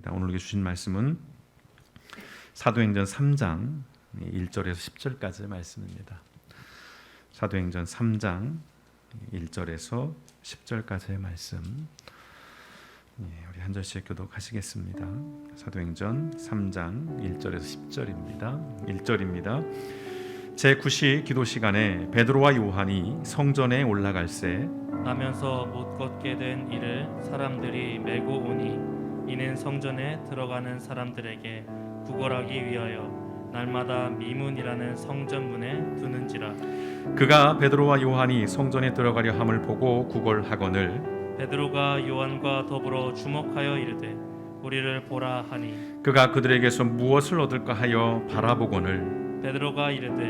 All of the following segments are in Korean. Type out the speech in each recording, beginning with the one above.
오늘 우리에게 주신 말씀은 사도행전 3장 1절에서 10절까지의 말씀입니다. 사도행전 3장 1절에서 10절까지의 말씀, 우리 한 절씩 교독하시겠습니다. 사도행전 3장 1절에서 10절입니다. 1절입니다. 제9시 기도 시간에 베드로와 요한이 성전에 올라갈새 나면서 못 걷게 된 이를 사람들이 메고 오니 이는 성전에 들어가는 사람들에게 구걸하기 위하여 날마다 미문이라는 성전문에 두는지라. 그가 베드로와 요한이 성전에 들어가려 함을 보고 구걸하거늘 베드로가 요한과 더불어 주목하여 이르되 우리를 보라 하니 그가 그들에게서 무엇을 얻을까 하여 바라보거늘 베드로가 이르되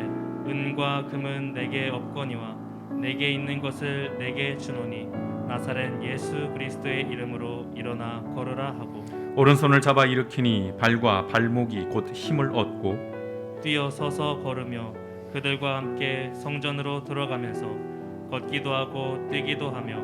은과 금은 내게 없거니와 내게 있는 것을 내게 주노니 나사렛 예수 그리스도의 이름으로 일어나 걸으라 하고 오른손을 잡아 일으키니 발과 발목이 곧 힘을 얻고 뛰어 서서 걸으며 그들과 함께 성전으로 들어가면서 걷기도 하고 뛰기도 하며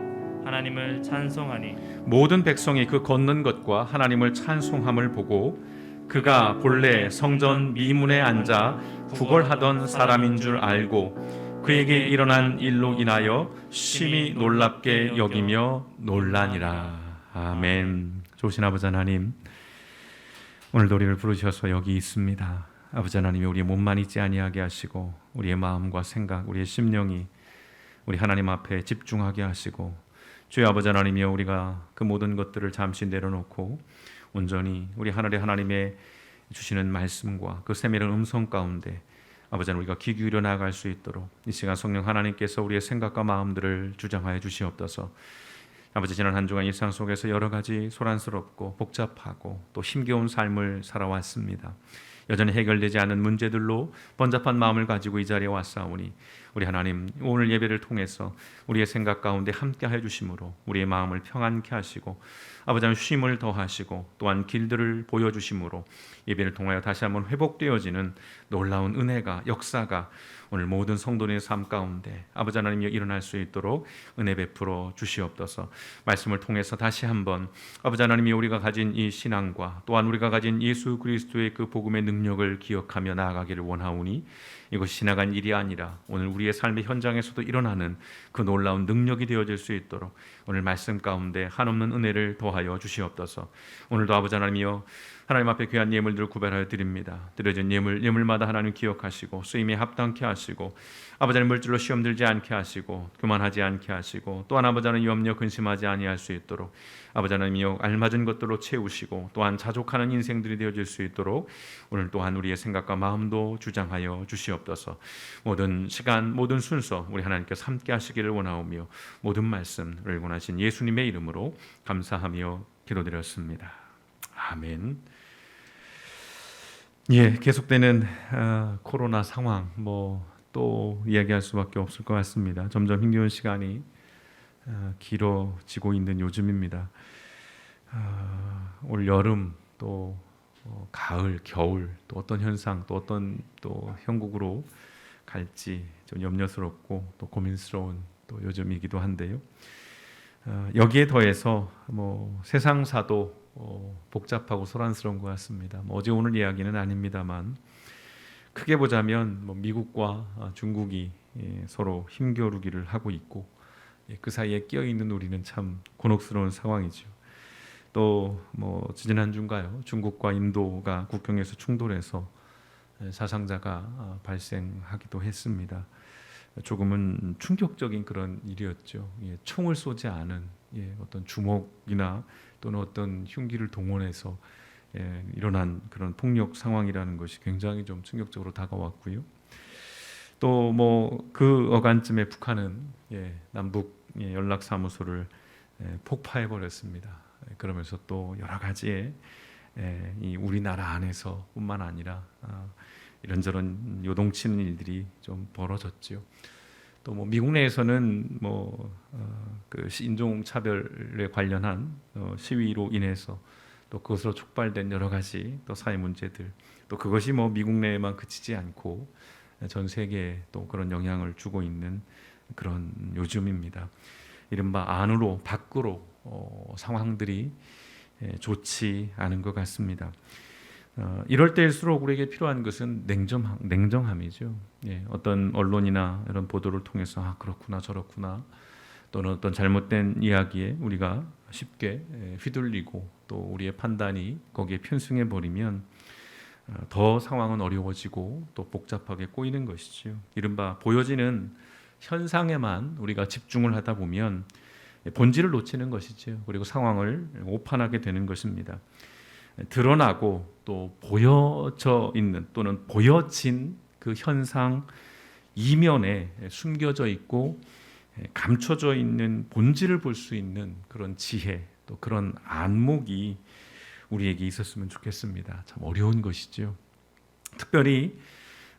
하나님을 찬송하니 모든 백성이 그 걷는 것과 하나님을 찬송함을 보고 그가 본래 성전 미문에 앉아 구걸하던 사람인 줄 알고 그에게 일어난 일로 인하여 심히 놀랍게 여기며 놀라니라. 아멘. 좋으신 아버지 하나님, 오늘도 우리를 부르셔서 여기 있습니다. 아버지 하나님이 우리의 몸만 있지 아니하게 하시고 우리의 마음과 생각, 우리의 심령이 우리 하나님 앞에 집중하게 하시고 주의 아버지 하나님이여 우리가 그 모든 것들을 잠시 내려놓고 온전히 우리 하나님의 주시는 말씀과 그 세밀한 음성 가운데 아버지 하나님 우리가 귀 기울여 나아갈 수 있도록 이 시간 성령 하나님께서 우리의 생각과 마음들을 주장하여 주시옵소서. 아버지 지난 한 주간 일상 속에서 여러 가지 소란스럽고 복잡하고 또 힘겨운 삶을 살아왔습니다. 여전히 해결되지 않은 문제들로 번잡한 마음을 가지고 이 자리에 왔사오니 우리 하나님 오늘 예배를 통해서 우리의 생각 가운데 함께해 주심으로 우리의 마음을 평안케 하시고 아버지 하나님 쉼을 더하시고 또한 길들을 보여주심으로 예배를 통하여 다시 한번 회복되어지는 놀라운 은혜가 역사가 오늘 모든 성도의 삶 가운데 아버지 하나님이 일어날 수 있도록 은혜 베풀어 주시옵소서. 말씀을 통해서 다시 한번 아버지 하나님이 우리가 가진 이 신앙과 또한 우리가 가진 예수 그리스도의 그 복음의 능력을 기억하며 나아가기를 원하오니 이것이 지나간 일이 아니라 오늘 우리의 삶의 현장에서도 일어나는 그 놀라운 능력이 되어질 수 있도록 오늘 말씀 가운데 한없는 은혜를 더하여 주시옵소서. 오늘도 아버지 하나님이여 하나님 앞에 귀한 예물들을 구별하여 드립니다. 드려진 예물마다 하나님 기억하시고 쓰임에 합당케 하시고 아버지 하나님 물질로 시험 들지 않게 하시고 교만하지 않게 하시고 또한 아버지 하나님 염려 근심하지 아니할 수 있도록 아버지 하나님이여 알맞은 것들로 채우시고 또한 자족하는 인생들이 되어질 수 있도록 오늘 또한 우리의 생각과 마음도 주장하여 주시옵소서. 모든 시간 모든 순서 우리 하나님께서 함께 하시기를 원하오며 모든 말씀을 원하신 예수님의 이름으로 감사하며 기도드렸습니다. 아멘. 계속되는 코로나 상황 또 이야기할 수밖에 없을 것 같습니다. 점점 힘겨운 시간이 길어지고 있는 요즘입니다. 올 여름 또 가을, 겨울 또 어떤 현상 또 어떤 또 형국으로 갈지 좀 염려스럽고 또 고민스러운 또 요즘이기도 한데요. 여기에 더해서 세상사도 복잡하고 소란스러운 것 같습니다. 어제 오늘 이야기는 아닙니다만 크게 보자면 미국과 중국이 서로 힘겨루기를 하고 있고 그 사이에 끼어 있는 우리는 참 곤혹스러운 상황이죠. 또 지난 주인가요? 중국과 인도가 국경에서 충돌해서 사상자가 발생하기도 했습니다. 조금은 충격적인 그런 일이었죠. 총을 쏘지 않은 어떤 주먹이나 또는 어떤 흉기를 동원해서 일어난 그런 폭력 상황이라는 것이 굉장히 좀 충격적으로 다가왔고요. 또 그 어간쯤에 북한은 남북 연락사무소를 폭파해 버렸습니다. 그러면서 또 여러 가지의 이 우리나라 안에서뿐만 아니라 이런저런 요동치는 일들이 좀 벌어졌죠. 또 미국 내에서는 그 인종 차별에 관련한 시위로 인해서 또 그것으로 촉발된 여러 가지 또 사회 문제들 또 그것이 미국 내에만 그치지 않고 전 세계에 또 그런 영향을 주고 있는 그런 요즘입니다. 이른바 안으로 밖으로 상황들이 좋지 않은 것 같습니다. 이럴 때일수록 우리에게 필요한 것은 냉정함이죠. 어떤 언론이나 이런 보도를 통해서 그렇구나 저렇구나 또는 어떤 잘못된 이야기에 우리가 쉽게 휘둘리고 또 우리의 판단이 거기에 편승해 버리면 더 상황은 어려워지고 또 복잡하게 꼬이는 것이죠. 이른바 보여지는 현상에만 우리가 집중을 하다 보면 본질을 놓치는 것이죠. 그리고 상황을 오판하게 되는 것입니다. 드러나고 또 보여져 있는 또는 보여진 그 현상 이면에 숨겨져 있고 감춰져 있는 본질을 볼 수 있는 그런 지혜 또 그런 안목이 우리에게 있었으면 좋겠습니다. 참 어려운 것이죠. 특별히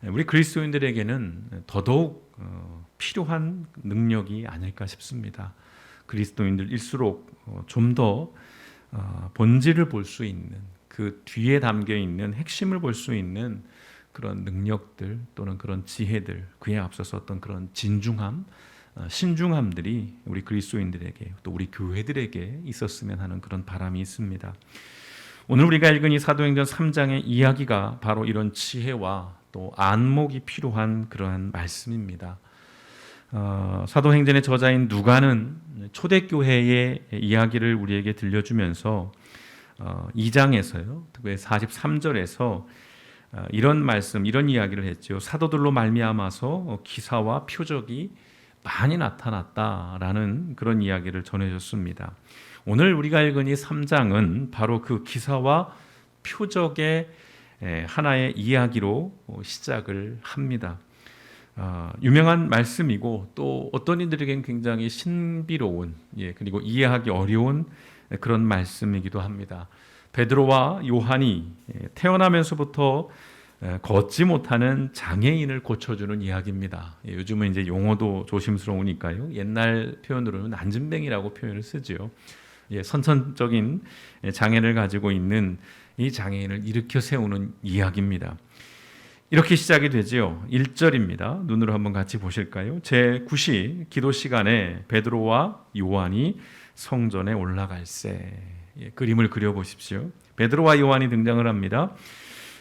우리 그리스도인들에게는 더더욱 필요한 능력이 아닐까 싶습니다. 그리스도인들일수록 좀 더 본질을 볼 수 있는 그 뒤에 담겨 있는 핵심을 볼 수 있는 그런 능력들 또는 그런 지혜들 그에 앞서서 어떤 그런 진중함 신중함들이 우리 그리스도인들에게 또 우리 교회들에게 있었으면 하는 그런 바람이 있습니다. 오늘 우리가 읽은 이 사도행전 3장의 이야기가 바로 이런 지혜와 또 안목이 필요한 그러한 말씀입니다. 사도행전의 저자인 누가는 초대교회의 이야기를 우리에게 들려주면서 2장에서요, 특별히 43절에서 이런 말씀, 이런 이야기를 했죠. 사도들로 말미암아서 기사와 표적이 많이 나타났다라는 그런 이야기를 전해줬습니다. 오늘 우리가 읽은 이 3장은 바로 그 기사와 표적의 하나의 이야기로 시작을 합니다. 유명한 말씀이고 또 어떤 이들에게는 굉장히 신비로운 그리고 이해하기 어려운 그런 말씀이기도 합니다. 베드로와 요한이 태어나면서부터 걷지 못하는 장애인을 고쳐주는 이야기입니다. 요즘은 이제 용어도 조심스러우니까요. 옛날 표현으로는 안진뱅이라고 표현을 쓰죠. 선천적인 장애를 가지고 있는 이 장애인을 일으켜 세우는 이야기입니다. 이렇게 시작이 되죠. 1절입니다. 눈으로 한번 같이 보실까요? 제9시 기도 시간에 베드로와 요한이 성전에 올라갈새. 그림을 그려보십시오. 베드로와 요한이 등장을 합니다.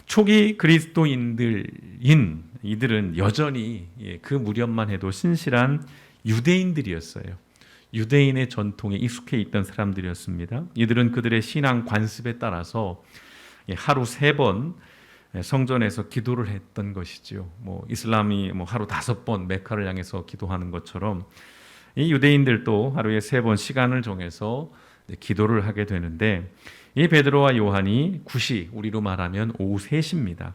초기 그리스도인들인 이들은 여전히 그 무렵만 해도 신실한 유대인들이었어요. 유대인의 전통에 익숙해 있던 사람들이었습니다. 이들은 그들의 신앙 관습에 따라서 하루 3번 성전에서 기도를 했던 것이죠. 이슬람이 하루 5번 메카를 향해서 기도하는 것처럼 이 유대인들도 하루에 3번 시간을 정해서 기도를 하게 되는데 이 베드로와 요한이 9시 우리로 말하면 오후 3시입니다.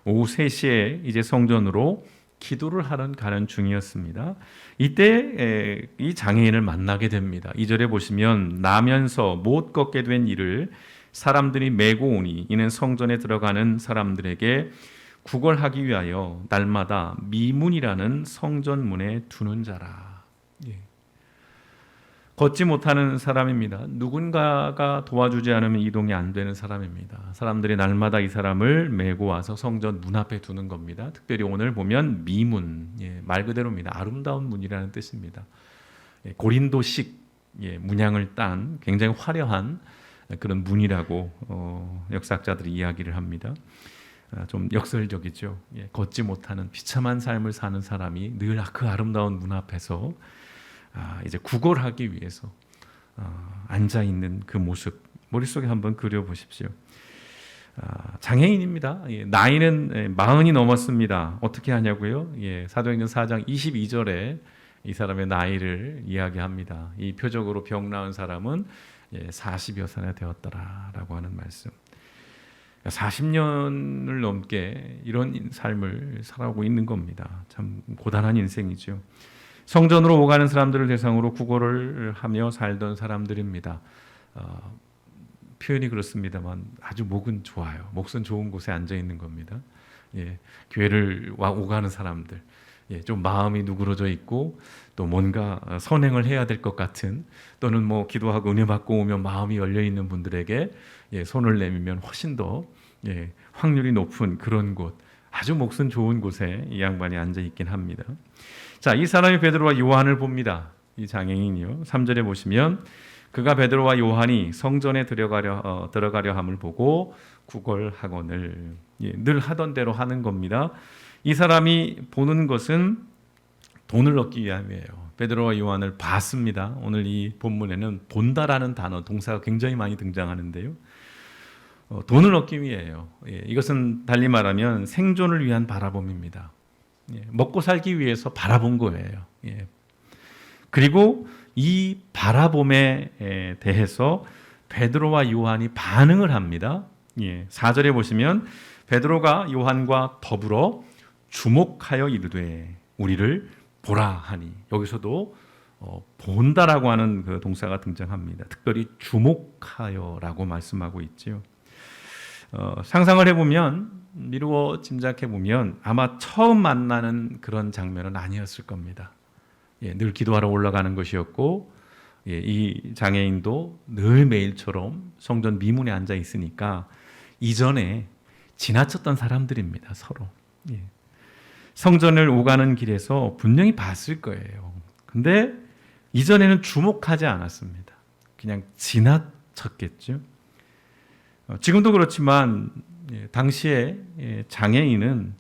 오후 3시에 이제 성전으로 기도를 가는 중이었습니다. 이때 이 장애인을 만나게 됩니다. 2절에 보시면 나면서 못 걷게 된 이를 사람들이 메고 오니 이는 성전에 들어가는 사람들에게 구걸하기 위하여 날마다 미문이라는 성전문에 두는 자라. 걷지 못하는 사람입니다. 누군가가 도와주지 않으면 이동이 안 되는 사람입니다. 사람들이 날마다 이 사람을 메고 와서 성전 문 앞에 두는 겁니다. 특별히 오늘 보면 미문, 말 그대로입니다. 아름다운 문이라는 뜻입니다. 고린도식 문양을 딴 굉장히 화려한 그런 문이라고 역사학자들이 이야기를 합니다. 좀 역설적이죠. 걷지 못하는 비참한 삶을 사는 사람이 늘 그 아름다운 문 앞에서 이제 구걸하기 위해서 앉아 있는 그 모습 머릿속에 한번 그려보십시오. 장애인입니다. 나이는 40이 넘었습니다. 어떻게 하냐고요? 사도행전 4장 22절에 이 사람의 나이를 이야기합니다. 이 표적으로 병 나은 사람은 40여 살이 되었더라라고 하는 말씀. 40년을 넘게 이런 삶을 살아오고 있는 겁니다. 참 고단한 인생이죠. 성전으로 오가는 사람들을 대상으로 구걸을 하며 살던 사람들입니다. 표현이 그렇습니다만 아주 목은 좋아요. 목은 좋은 곳에 앉아 있는 겁니다. 교회를 오가는 사람들, 좀 마음이 누그러져 있고 또 뭔가 선행을 해야 될 것 같은 또는 기도하고 은혜 받고 오면 마음이 열려 있는 분들에게 손을 내밀면 훨씬 더 확률이 높은 그런 곳, 아주 목은 좋은 곳에 이 양반이 앉아 있긴 합니다. 자, 이 사람이 베드로와 요한을 봅니다. 이 장애인이요. 3절에 보시면 그가 베드로와 요한이 성전에 들어가려 함을 보고 구걸하거늘. 늘 하던 대로 하는 겁니다. 이 사람이 보는 것은 돈을 얻기 위함이에요. 베드로와 요한을 봤습니다. 오늘 이 본문에는 본다라는 단어, 동사가 굉장히 많이 등장하는데요. 돈을 얻기 위해요. 이것은 달리 말하면 생존을 위한 바라봄입니다. 먹고 살기 위해서 바라본 거예요. 그리고 이 바라봄에 대해서 베드로와 요한이 반응을 합니다. 4절에 보시면 베드로가 요한과 더불어 주목하여 이르되 우리를 보라 하니, 여기서도 본다라고 하는 그 동사가 등장합니다. 특별히 주목하여라고 말씀하고 있지요. 상상을 해보면, 미루어 짐작해보면 아마 처음 만나는 그런 장면은 아니었을 겁니다. 늘 기도하러 올라가는 것이었고, 이 장애인도 늘 매일처럼 성전 미문에 앉아 있으니까 이전에 지나쳤던 사람들입니다. 서로. 성전을 오가는 길에서 분명히 봤을 거예요. 근데 이전에는 주목하지 않았습니다. 그냥 지나쳤겠죠. 지금도 그렇지만 당시에 장애인은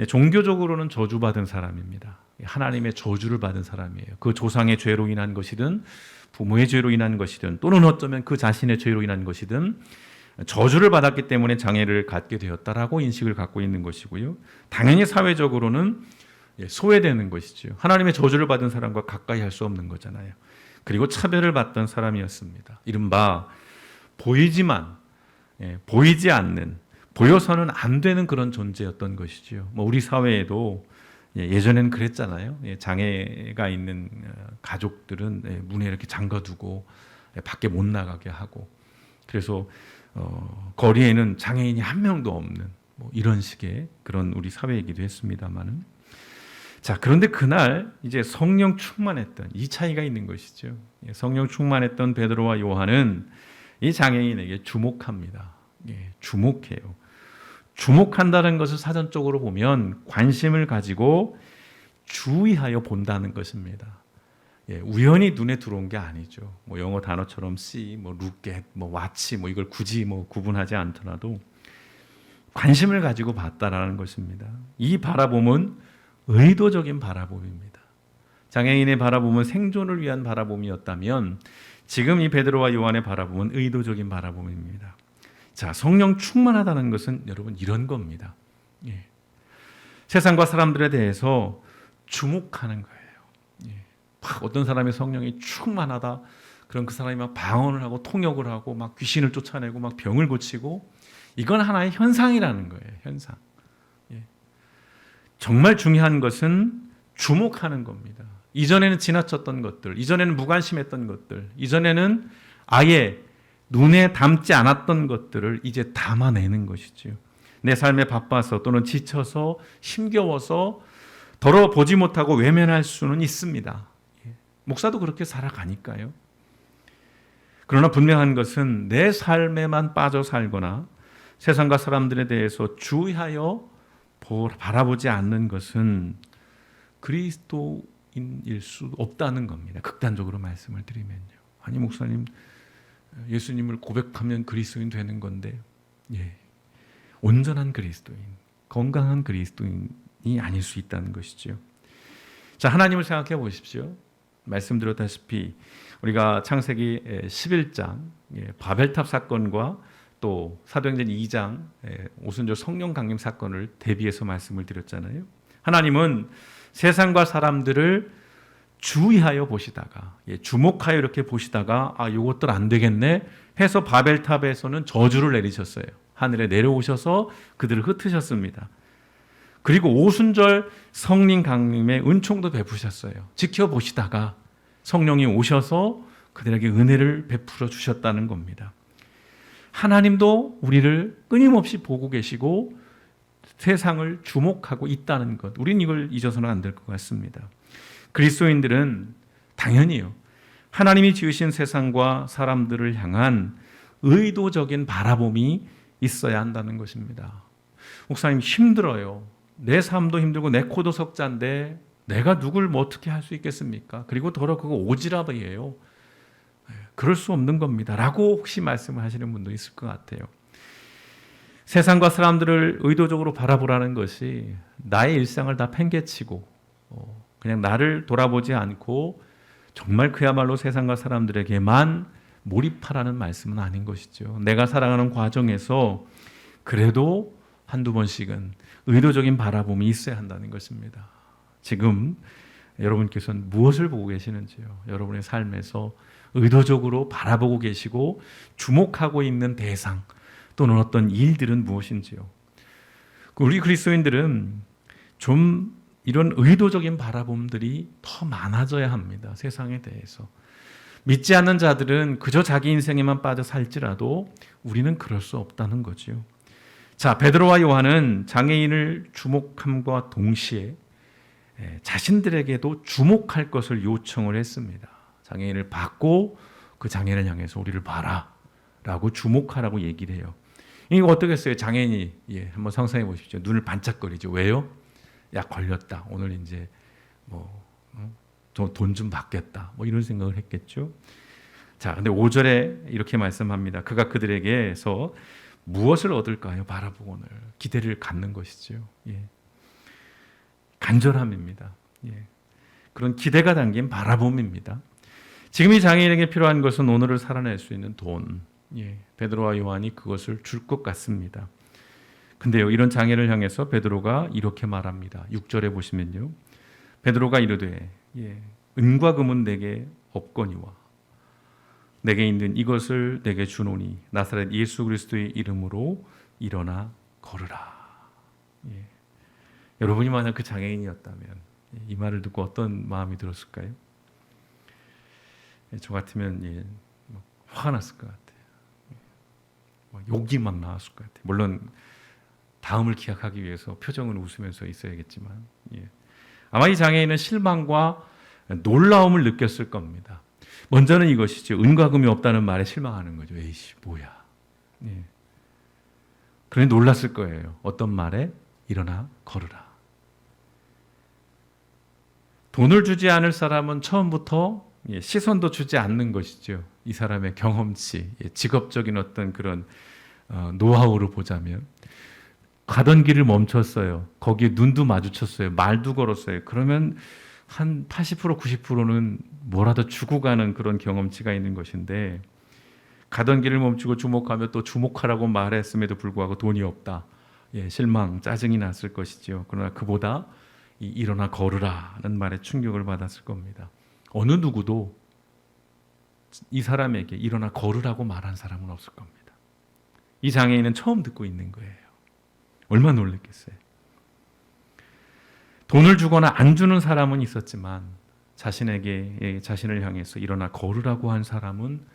종교적으로는 저주받은 사람입니다. 하나님의 저주를 받은 사람이에요. 그 조상의 죄로 인한 것이든 부모의 죄로 인한 것이든 또는 어쩌면 그 자신의 죄로 인한 것이든 저주를 받았기 때문에 장애를 갖게 되었다라고 인식을 갖고 있는 것이고요. 당연히 사회적으로는 소외되는 것이죠. 하나님의 저주를 받은 사람과 가까이 할 수 없는 거잖아요. 그리고 차별을 받던 사람이었습니다. 이른바 보이지만 보이지 않는, 보여서는 안 되는 그런 존재였던 것이죠. 우리 사회에도 예전에는 그랬잖아요. 장애가 있는 가족들은 문에 이렇게 잠가두고 밖에 못 나가게 하고, 그래서 거리에는 장애인이 한 명도 없는 이런 식의 그런 우리 사회이기도 했습니다만은, 자, 그런데 그날 이제 성령 충만했던, 이 차이가 있는 것이죠. 성령 충만했던 베드로와 요한은 이 장애인에게 주목합니다. 주목해요. 주목한다는 것을 사전적으로 보면 관심을 가지고 주의하여 본다는 것입니다. 우연히 눈에 들어온 게 아니죠. 영어 단어처럼 see, look at, watch, 이걸 굳이 구분하지 않더라도 관심을 가지고 봤다라는 것입니다. 이 바라봄은 의도적인 바라봄입니다. 장애인의 바라봄은 생존을 위한 바라봄이었다면 지금 이 베드로와 요한의 바라봄은 의도적인 바라봄입니다. 자, 성령 충만하다는 것은 여러분 이런 겁니다. 세상과 사람들에 대해서 주목하는 거예요. 어떤 사람의 성령이 충만하다, 그럼 그 사람이 막 방언을 하고 통역을 하고 막 귀신을 쫓아내고 막 병을 고치고, 이건 하나의 현상이라는 거예요. 현상. 정말 중요한 것은 주목하는 겁니다. 이전에는 지나쳤던 것들, 이전에는 무관심했던 것들, 이전에는 아예 눈에 담지 않았던 것들을 이제 담아내는 것이죠. 내 삶에 바빠서 또는 지쳐서 힘겨워서 더러 보지 못하고 외면할 수는 있습니다. 목사도 그렇게 살아가니까요. 그러나 분명한 것은 내 삶에만 빠져 살거나 세상과 사람들에 대해서 주의하여 바라보지 않는 것은 그리스도인일 수 없다는 겁니다. 극단적으로 말씀을 드리면요. 아니 목사님, 예수님을 고백하면 그리스도인 되는 건데, 온전한 그리스도인, 건강한 그리스도인이 아닐 수 있다는 것이죠. 자, 하나님을 생각해 보십시오. 말씀드렸다시피 우리가 창세기 11장 바벨탑 사건과 또 사도행전 2장 오순절 성령 강림 사건을 대비해서 말씀을 드렸잖아요. 하나님은 세상과 사람들을 주의하여 보시다가, 주목하여 이렇게 보시다가 이것들 안 되겠네 해서 바벨탑에서는 저주를 내리셨어요. 하늘에 내려오셔서 그들을 흩으셨습니다. 그리고 오순절 성령 강림의 은총도 베푸셨어요. 지켜보시다가 성령이 오셔서 그들에게 은혜를 베풀어 주셨다는 겁니다. 하나님도 우리를 끊임없이 보고 계시고 세상을 주목하고 있다는 것, 우린 이걸 잊어서는 안 될 것 같습니다. 그리스도인들은 당연히요, 하나님이 지으신 세상과 사람들을 향한 의도적인 바라봄이 있어야 한다는 것입니다. 목사님, 힘들어요. 내 삶도 힘들고 내 코도 석자인데 내가 누굴 어떻게 할 수 있겠습니까? 그리고 더러 그거 오지랖이에요. 그럴 수 없는 겁니다. 라고 혹시 말씀을 하시는 분도 있을 것 같아요. 세상과 사람들을 의도적으로 바라보라는 것이 나의 일상을 다 팽개치고 그냥 나를 돌아보지 않고 정말 그야말로 세상과 사람들에게만 몰입하라는 말씀은 아닌 것이죠. 내가 살아가는 과정에서 그래도 한두 번씩은 의도적인 바라봄이 있어야 한다는 것입니다. 지금 여러분께서는 무엇을 보고 계시는지요? 여러분의 삶에서 의도적으로 바라보고 계시고 주목하고 있는 대상 또는 어떤 일들은 무엇인지요? 우리 그리스도인들은 좀 이런 의도적인 바라봄들이 더 많아져야 합니다. 세상에 대해서. 믿지 않는 자들은 그저 자기 인생에만 빠져 살지라도 우리는 그럴 수 없다는 거죠. 자, 베드로와 요한은 장애인을 주목함과 동시에 자신들에게도 주목할 것을 요청을 했습니다. 장애인을 받고 그 장애인을 향해서 우리를 봐라 라고 주목하라고 얘기를 해요. 이거 어떻겠어요? 장애인이 한번 상상해 보십시오. 눈을 반짝거리죠. 왜요? 야, 걸렸다. 오늘 이제 돈 좀 받겠다. 이런 생각을 했겠죠. 자, 근데 5절에 이렇게 말씀합니다. 그가 그들에게서 무엇을 얻을까요? 바라보고는 기대를 갖는 것이죠. 간절함입니다. 그런 기대가 담긴 바라봄입니다. 지금 이 장애인에게 필요한 것은 오늘을 살아낼 수 있는 돈. 베드로와 요한이 그것을 줄 것 같습니다. 근데요, 이런 장애를 향해서 베드로가 이렇게 말합니다. 6절에 보시면요. 베드로가 이르되 은과 금은 내게 없거니와 내게 있는 이것을 내게 주노니 나사렛 예수 그리스도의 이름으로 일어나 걸으라. 여러분이 만약 그 장애인이었다면 이 말을 듣고 어떤 마음이 들었을까요? 저 같으면 화가 났을 것 같아요. 욕이 막 나왔을 것 같아요. 물론 다음을 기약하기 위해서 표정은 웃으면서 있어야겠지만 아마 이 장애인은 실망과 놀라움을 느꼈을 겁니다. 먼저는 이것이죠. 은과 금이 없다는 말에 실망하는 거죠. 에이씨 뭐야. 그러니 놀랐을 거예요. 어떤 말에? 일어나 걸으라. 돈을 주지 않을 사람은 처음부터 시선도 주지 않는 것이죠. 이 사람의 경험치, 직업적인 어떤 그런 노하우를 보자면 가던 길을 멈췄어요. 거기에 눈도 마주쳤어요. 말도 걸었어요. 그러면 한 80% 90%는 뭐라도 주고 가는 그런 경험치가 있는 것인데 가던 길을 멈추고 주목하며 또 주목하라고 말했음에도 불구하고 돈이 없다. 실망, 짜증이 났을 것이죠. 그러나 그보다 일어나 걸으라는 말에 충격을 받았을 겁니다. 어느 누구도 이 사람에게 일어나 걸으라고 말한 사람은 없을 겁니다. 이 장애인은 처음 듣고 있는 거예요. 얼마나 놀랐겠어요. 돈을 주거나 안 주는 사람은 있었지만 자신을 향해서 일어나 걸으라고 한 사람은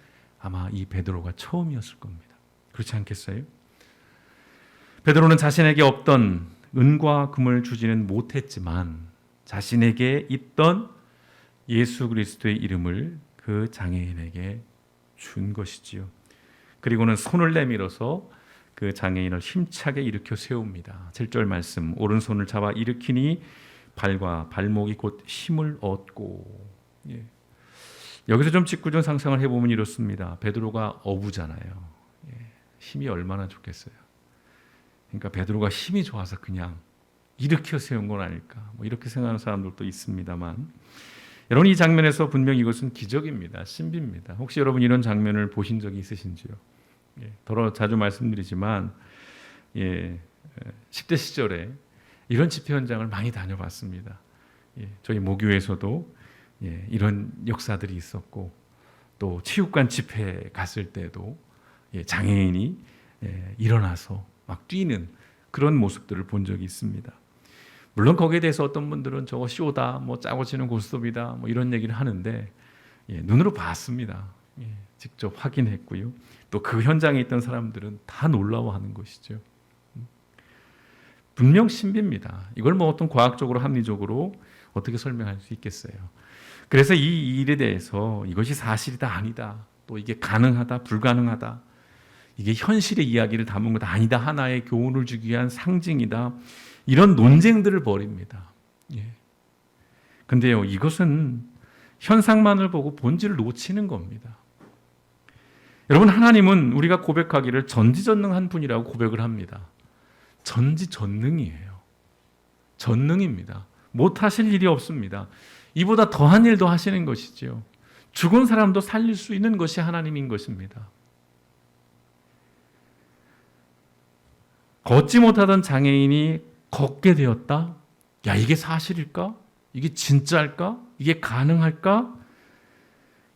아마 이 베드로가 처음이었을 겁니다. 그렇지 않겠어요? 베드로는 자신에게 없던 은과 금을 주지는 못했지만 자신에게 있던 예수 그리스도의 이름을 그 장애인에게 준 것이지요. 그리고는 손을 내밀어서 그 장애인을 힘차게 일으켜 세웁니다. 7절 말씀, 오른손을 잡아 일으키니 발과 발목이 곧 힘을 얻고. 여기서 좀 짓궂은 상상을 해보면 이렇습니다. 베드로가 어부잖아요. 힘이 얼마나 좋겠어요. 그러니까 베드로가 힘이 좋아서 그냥 일으켜 세운 건 아닐까, 이렇게 생각하는 사람들도 있습니다만, 여러분 이 장면에서 분명히 이것은 기적입니다. 신비입니다. 혹시 여러분 이런 장면을 보신 적이 있으신지요? 더러 자주 말씀드리지만 10대 시절에 이런 집회 현장을 많이 다녀봤습니다. 저희 모교에서도 이런 역사들이 있었고 또 체육관 집회 갔을 때도 장애인이 일어나서 막 뛰는 그런 모습들을 본 적이 있습니다. 물론 거기에 대해서 어떤 분들은 저거 쇼다, 짜고 치는 고스톱이다, 이런 얘기를 하는데 눈으로 봤습니다. 직접 확인했고요. 또 그 현장에 있던 사람들은 다 놀라워하는 것이죠. 분명 신비입니다. 이걸 어떤 과학적으로 합리적으로 어떻게 설명할 수 있겠어요. 그래서 이 일에 대해서 이것이 사실이다 아니다, 또 이게 가능하다 불가능하다, 이게 현실의 이야기를 담은 것 아니다, 하나의 교훈을 주기 위한 상징이다, 이런 논쟁들을 벌입니다. 근데요, 이것은 현상만을 보고 본질을 놓치는 겁니다. 여러분, 하나님은 우리가 고백하기를 전지전능한 분이라고 고백을 합니다. 전지전능이에요. 전능입니다. 못하실 일이 없습니다. 이보다 더한 일도 하시는 것이지요. 죽은 사람도 살릴 수 있는 것이 하나님인 것입니다. 걷지 못하던 장애인이 걷게 되었다? 야, 이게 사실일까? 이게 진짜일까? 이게 가능할까?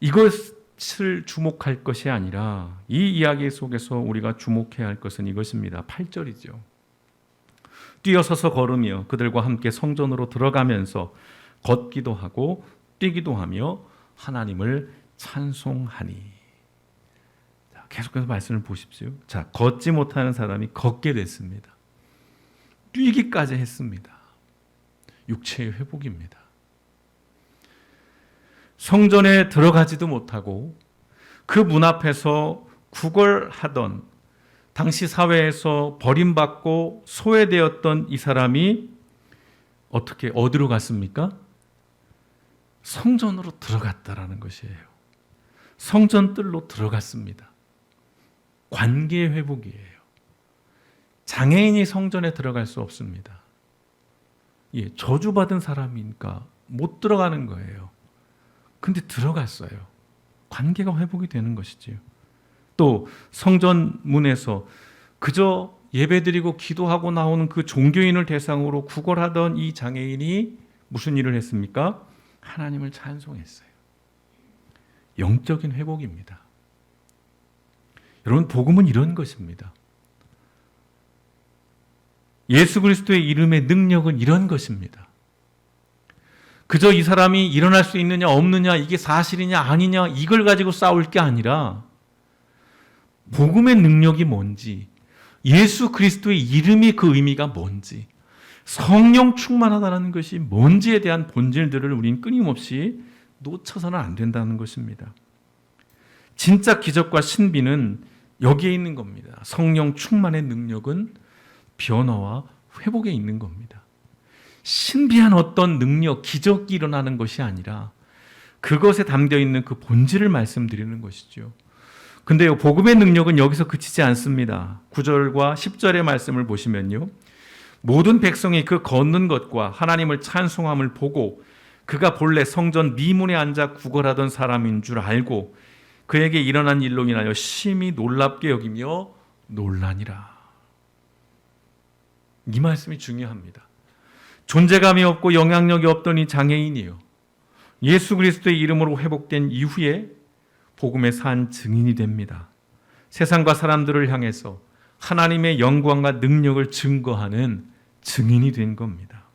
이것을 주목할 것이 아니라 이 이야기 속에서 우리가 주목해야 할 것은 이것입니다. 8절이죠. 뛰어서서 걸으며 그들과 함께 성전으로 들어가면서 걷기도 하고 뛰기도 하며 하나님을 찬송하니. 자, 계속해서 말씀을 보십시오. 자, 걷지 못하는 사람이 걷게 됐습니다. 뛰기까지 했습니다. 육체의 회복입니다. 성전에 들어가지도 못하고 그 문 앞에서 구걸하던 당시 사회에서 버림받고 소외되었던 이 사람이 어디로 갔습니까? 성전으로 들어갔다라는 것이에요. 성전뜰로 들어갔습니다. 관계 회복이에요. 장애인이 성전에 들어갈 수 없습니다. 예, 저주받은 사람이니까 못 들어가는 거예요. 근데 들어갔어요. 관계가 회복이 되는 것이지요. 또 성전 문에서 그저 예배드리고 기도하고 나오는 그 종교인을 대상으로 구걸하던 이 장애인이 무슨 일을 했습니까? 하나님을 찬송했어요. 영적인 회복입니다. 여러분, 복음은 이런 것입니다. 예수 그리스도의 이름의 능력은 이런 것입니다. 그저 이 사람이 일어날 수 있느냐 없느냐, 이게 사실이냐 아니냐, 이걸 가지고 싸울 게 아니라 복음의 능력이 뭔지, 예수 그리스도의 이름이 그 의미가 뭔지, 성령 충만하다는 것이 뭔지에 대한 본질들을 우린 끊임없이 놓쳐서는 안 된다는 것입니다. 진짜 기적과 신비는 여기에 있는 겁니다. 성령 충만의 능력은 변화와 회복에 있는 겁니다. 신비한 어떤 능력, 기적이 일어나는 것이 아니라 그것에 담겨 있는 그 본질을 말씀드리는 것이죠. 근데요, 복음의 능력은 여기서 그치지 않습니다. 9절과 10절의 말씀을 보시면요, 모든 백성이 그 걷는 것과 하나님을 찬송함을 보고 그가 본래 성전 미문에 앉아 구걸하던 사람인 줄 알고 그에게 일어난 일로 인하여 심히 놀랍게 여기며 놀라니라. 이 말씀이 중요합니다. 존재감이 없고 영향력이 없던 이 장애인이요, 예수 그리스도의 이름으로 회복된 이후에 복음의 산 증인이 됩니다. 세상과 사람들을 향해서 하나님의 영광과 능력을 증거하는 증인이 된 겁니다.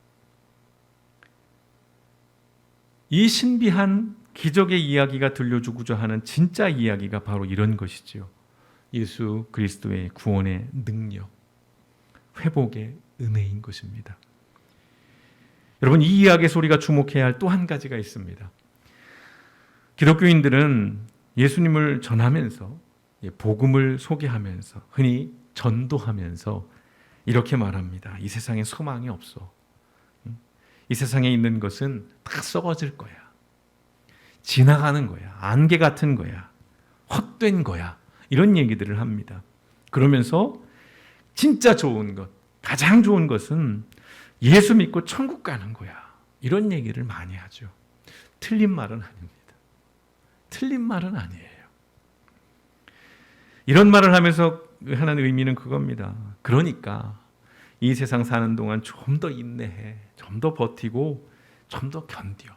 이 신비한 기적의 이야기가 들려주고자 하는 진짜 이야기가 바로 이런 것이지요. 예수 그리스도의 구원의 능력, 회복의 은혜인 것입니다. 여러분, 이 이야기에서 우리가 주목해야 할 또 한 가지가 있습니다. 기독교인들은 예수님을 전하면서, 복음을 소개하면서, 흔히 전도하면서 이렇게 말합니다. 이 세상에 소망이 없어. 이 세상에 있는 것은 다 썩어질 거야. 지나가는 거야. 안개 같은 거야. 헛된 거야. 이런 얘기들을 합니다. 그러면서 진짜 좋은 것, 가장 좋은 것은 예수 믿고 천국 가는 거야. 이런 얘기를 많이 하죠. 틀린 말은 아닙니다. 틀린 말은 아니에요. 이런 말을 하면서 하는 의미는 그겁니다. 그러니까 이 세상 사는 동안 좀 더 인내해, 좀 더 버티고, 좀 더 견뎌.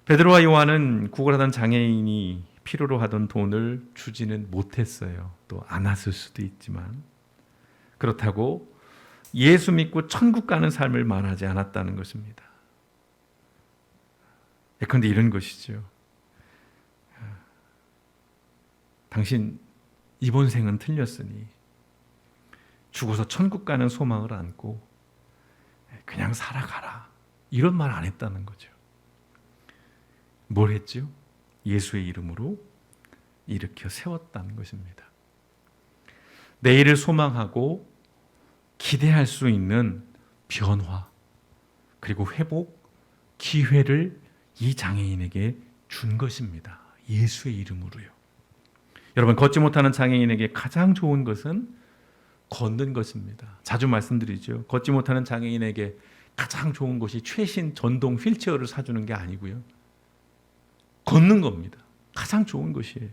베드로와 요한은 구걸하던 장애인이 필요로 하던 돈을 주지는 못했어요. 또 안 왔을 수도 있지만, 그렇다고 예수 믿고 천국 가는 삶을 말하지 않았다는 것입니다. 그런데 이런 것이죠. 당신 이번 생은 틀렸으니 죽어서 천국 가는 소망을 안고 그냥 살아가라. 이런 말 안 했다는 거죠. 뭘 했죠? 예수의 이름으로 일으켜 세웠다는 것입니다. 내일을 소망하고 기대할 수 있는 변화, 그리고 회복 기회를 이 장애인에게 준 것입니다. 예수의 이름으로요. 여러분, 걷지 못하는 장애인에게 가장 좋은 것은 걷는 것입니다. 자주 말씀드리죠. 걷지 못하는 장애인에게 가장 좋은 것이 최신 전동 휠체어를 사주는 게 아니고요. 걷는 겁니다. 가장 좋은 것이에요.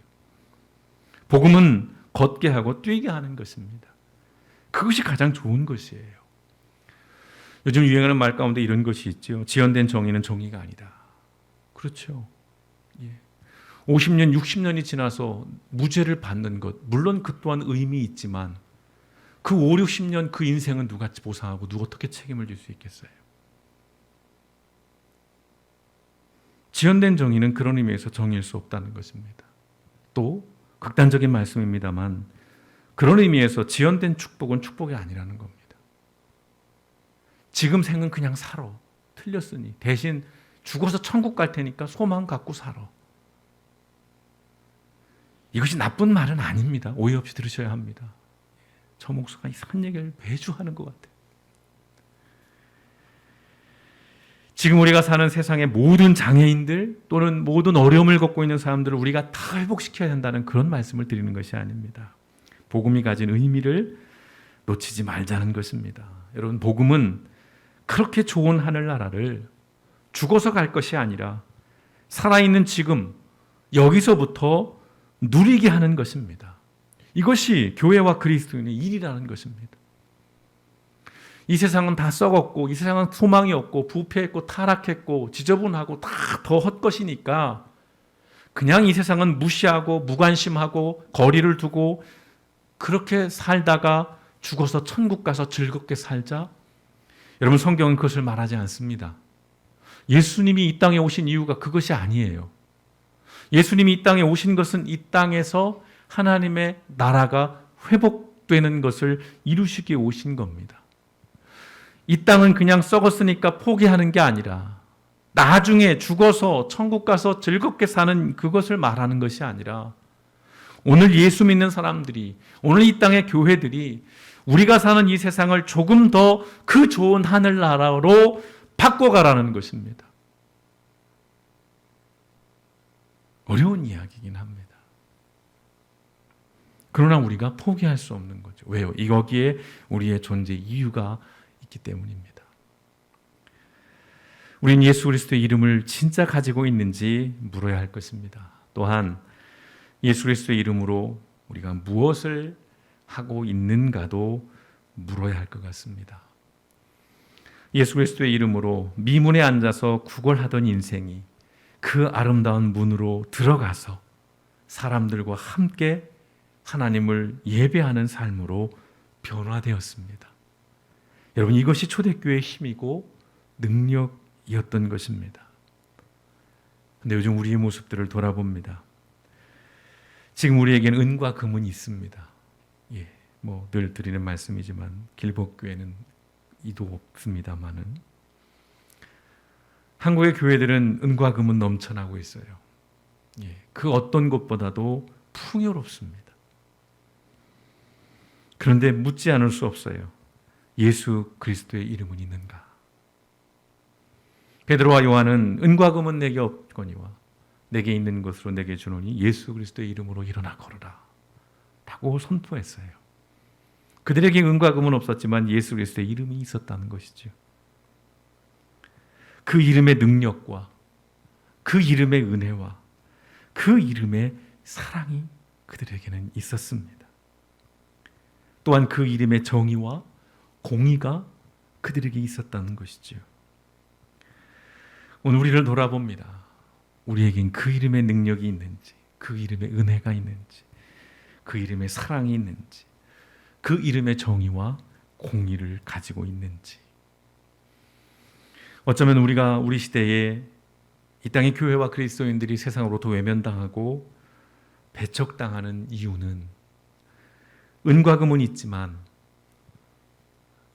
복음은 걷게 하고 뛰게 하는 것입니다. 그것이 가장 좋은 것이에요. 요즘 유행하는 말 가운데 이런 것이 있죠. 지연된 정의는 정의가 아니다. 그렇죠. 50년, 60년이 지나서 무죄를 받는 것, 물론 그 또한 의미 있지만 그 5, 60년 그 인생은 누가 보상하고 누가 어떻게 책임을 질 수 있겠어요? 지연된 정의는 그런 의미에서 정의일 수 없다는 것입니다. 또 극단적인 말씀입니다만 그런 의미에서 지연된 축복은 축복이 아니라는 겁니다. 지금 생은 그냥 살아. 틀렸으니 대신 죽어서 천국 갈 테니까 소망 갖고 살아. 이것이 나쁜 말은 아닙니다. 오해 없이 들으셔야 합니다. 저 목사가 이상한 얘기를 매주 하는 것 같아요. 지금 우리가 사는 세상의 모든 장애인들 또는 모든 어려움을 겪고 있는 사람들을 우리가 다 회복시켜야 된다는 그런 말씀을 드리는 것이 아닙니다. 복음이 가진 의미를 놓치지 말자는 것입니다. 여러분, 복음은 그렇게 좋은 하늘나라를 죽어서 갈 것이 아니라 살아있는 지금 여기서부터 누리게 하는 것입니다. 이것이 교회와 그리스도인의 일이라는 것입니다. 이 세상은 다 썩었고 이 세상은 소망이 없고 부패했고 타락했고 지저분하고 다 더 헛것이니까 그냥 이 세상은 무시하고 무관심하고 거리를 두고 그렇게 살다가 죽어서 천국 가서 즐겁게 살자. 여러분, 성경은 그것을 말하지 않습니다. 예수님이 이 땅에 오신 이유가 그것이 아니에요. 예수님이 이 땅에 오신 것은 이 땅에서 하나님의 나라가 회복되는 것을 이루시기에 오신 겁니다. 이 땅은 그냥 썩었으니까 포기하는 게 아니라 나중에 죽어서 천국 가서 즐겁게 사는 그것을 말하는 것이 아니라 오늘 예수 믿는 사람들이, 오늘 이 땅의 교회들이 우리가 사는 이 세상을 조금 더 그 좋은 하늘나라로 바꿔가라는 것입니다. 어려운 이야기이긴 합니다. 그러나 우리가 포기할 수 없는 거죠. 왜요? 여기에 우리의 존재 이유가 있기 때문입니다. 우리는 예수 그리스도의 이름을 진짜 가지고 있는지 물어야 할 것입니다. 또한 예수 그리스도의 이름으로 우리가 무엇을 하고 있는가도 물어야 할 것 같습니다. 예수 그리스도의 이름으로 미문에 앉아서 구걸하던 인생이 그 아름다운 문으로 들어가서 사람들과 함께 하나님을 예배하는 삶으로 변화되었습니다. 여러분, 이것이 초대교회의 힘이고 능력이었던 것입니다. 그런데 요즘 우리의 모습들을 돌아봅니다. 지금 우리에게는 은과 금은 있습니다. 늘 드리는 말씀이지만 길복교회는 이도 없습니다만은 한국의 교회들은 은과 금은 넘쳐나고 있어요. 그 어떤 것보다도 풍요롭습니다. 그런데 묻지 않을 수 없어요. 예수 그리스도의 이름은 있는가? 베드로와 요한은 은과 금은 내게 없거니와 내게 있는 것으로 내게 주노니 예수 그리스도의 이름으로 일어나 걸어라 라고 선포했어요. 그들에게 은과 금은 없었지만 예수 그리스도의 이름이 있었다는 것이죠. 그 이름의 능력과 그 이름의 은혜와 그 이름의 사랑이 그들에게는 있었습니다. 또한 그 이름의 정의와 공의가 그들에게 있었다는 것이죠. 오늘 우리를 돌아봅니다. 우리에겐 그 이름의 능력이 있는지, 그 이름의 은혜가 있는지, 그 이름의 사랑이 있는지, 그 이름의 정의와 공의를 가지고 있는지. 어쩌면 우리가 우리 시대에 이 땅의 교회와 그리스도인들이 세상으로부터 외면당하고 배척당하는 이유는 은과 금은 있지만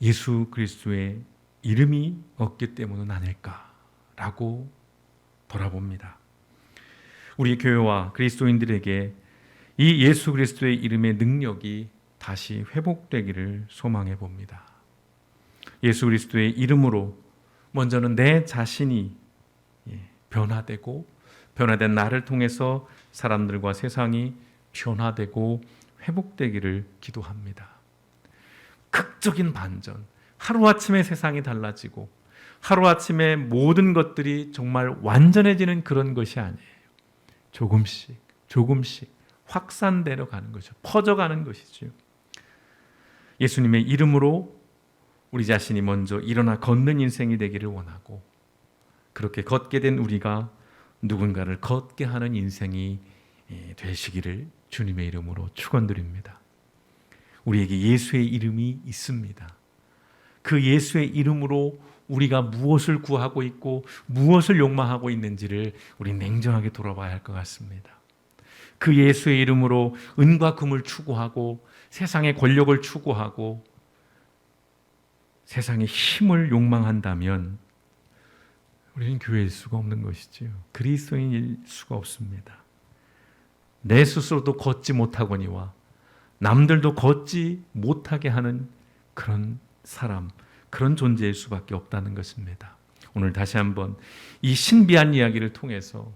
예수 그리스도의 이름이 없기 때문은 아닐까라고 돌아봅니다. 우리 교회와 그리스도인들에게 이 예수 그리스도의 이름의 능력이 다시 회복되기를 소망해 봅니다. 예수 그리스도의 이름으로 먼저는 내 자신이 변화되고 변화된 나를 통해서 사람들과 세상이 변화되고 회복되기를 기도합니다. 극적인 반전, 하루아침에 세상이 달라지고 하루아침에 모든 것들이 정말 완전해지는 그런 것이 아니에요. 조금씩 조금씩 확산되어 가는 거죠. 퍼져가는 것이죠. 예수님의 이름으로 우리 자신이 먼저 일어나 걷는 인생이 되기를 원하고, 그렇게 걷게 된 우리가 누군가를 걷게 하는 인생이 되시기를 주님의 이름으로 축원드립니다. 우리에게 예수의 이름이 있습니다. 그 예수의 이름으로 우리가 무엇을 구하고 있고 무엇을 욕망하고 있는지를 우리 냉정하게 돌아봐야 할 것 같습니다. 그 예수의 이름으로 은과 금을 추구하고 세상의 권력을 추구하고 세상의 힘을 욕망한다면 우리는 교회일 수가 없는 것이지요. 그리스도인일 수가 없습니다. 내 스스로도 걷지 못하거니와 남들도 걷지 못하게 하는 그런 사람, 그런 존재일 수밖에 없다는 것입니다. 오늘 다시 한번 이 신비한 이야기를 통해서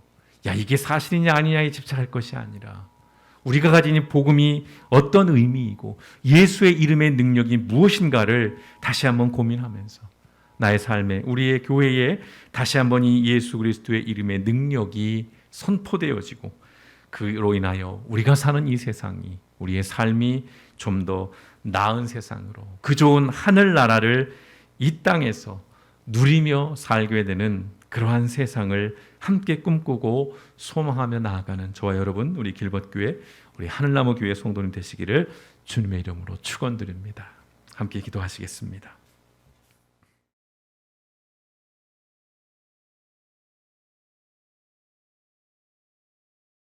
이게 사실이냐 아니냐에 집착할 것이 아니라 우리가 가진 이 복음이 어떤 의미이고 예수의 이름의 능력이 무엇인가를 다시 한번 고민하면서 나의 삶에, 우리의 교회에 다시 한번 이 예수 그리스도의 이름의 능력이 선포되어지고 그로 인하여 우리가 사는 이 세상이, 우리의 삶이 좀 더 나은 세상으로, 그 좋은 하늘나라를 이 땅에서 누리며 살게 되는 그러한 세상을 함께 꿈꾸고 소망하며 나아가는 저와 여러분, 우리 길벗교회, 우리 하늘나무 교회 성도님 되시기를 주님의 이름으로 축원드립니다. 함께 기도하시겠습니다.